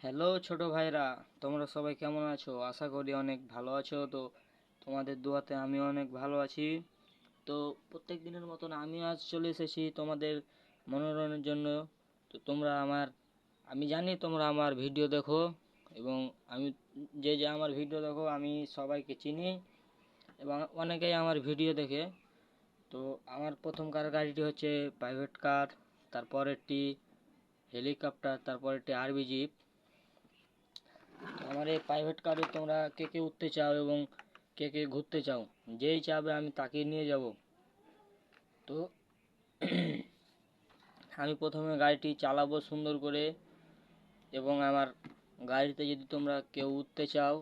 Hello ছোট ভাইরা, তোমরা সবাই কেমন আছো? আশা করি অনেক ভালো আছো। তো তোমাদের দোয়াতে আমি অনেক ভালো আছি। তো প্রত্যেক দিনের মতন আমি আজ চলে এসেছি তোমাদের মনোরঞ্জনের জন্য। তো আমি জানি তোমরা আমার ভিডিও দেখো, এবং আমি যে আমার ভিডিও দেখো আমি সবাইকে চিনি, এবং অনেকেই আমার ভিডিও দেখে। তো আমার প্রথমকার গাড়িটি হচ্ছে প্রাইভেট কার, তারপর একটি হেলিকপ্টার, তারপর একটি আরবি জিপ। আমার এই প্রাইভেট কারে তোমরা কে কে উঠতে চাও এবং কে কে ঘুরতে চাও, যেই চাবে আমি তাকে নিয়ে যাব। তো আমি প্রথমে গাড়িটি চালাবো সুন্দর করে, এবং আমার গাড়িতে যদি তোমরা কেউ উঠতে চাও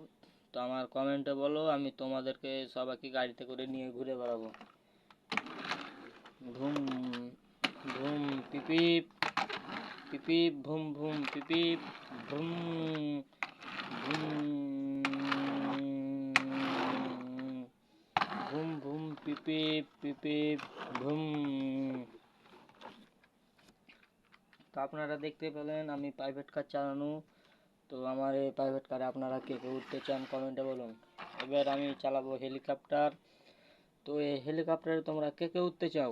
তো আমার কমেন্টে বলো, আমি তোমাদেরকে সবাইকে গাড়িতে করে নিয়ে ঘুরে বেড়াবো। ভুম ভুম পিপিপ, পিপিপ ভুম ভুম পিপিপ ভুম ভুম ভুম ভুম পিপিপ পিপিপ ভুম। তো আপনারা দেখতে পেলেন আমি প্রাইভেট কার চালানো। তো আমার এই প্রাইভেট কারে আপনারা কে কে উঠতে চান কমেন্টে বলুন। এবার আমি চালাবো হেলিকপ্টার। তো এই হেলিকপ্টারে তোমরা কে কে উঠতে চাও?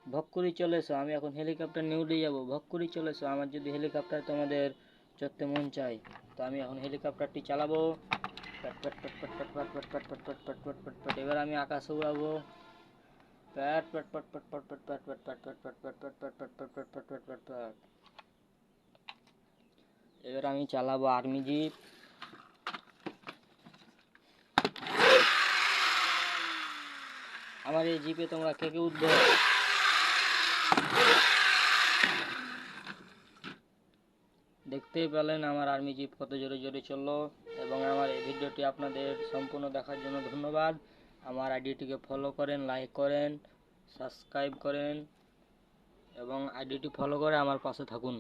ভক করে চলে এসো, আমি এখন হেলিকপ্টার নিয়ে উঠে যাবো। ভক করে চলে এসো, আমার যদি হেলিকপ্টার তোমাদের চড়তে মন চাই তো আমি এখন হেলিকপ্টারটি চালাবো। এবার আমি আকাশে উড়াবো। এবার আমি চালাবো আর্মি জিপ। আমার এই জিপে তোমরা কে কে উঠবে? দেখতেই পেলেন আমার আর্মি জিপ কত জোরে জোরে চললো। এবং আমার এই ভিডিওটি আপনাদের সম্পূর্ণ দেখার জন্য ধন্যবাদ। আমার আইডিটিকে ফলো করেন, লাইক করেন, সাবস্ক্রাইব করেন, এবং আইডিটি ফলো করে আমার পাশে থাকুন।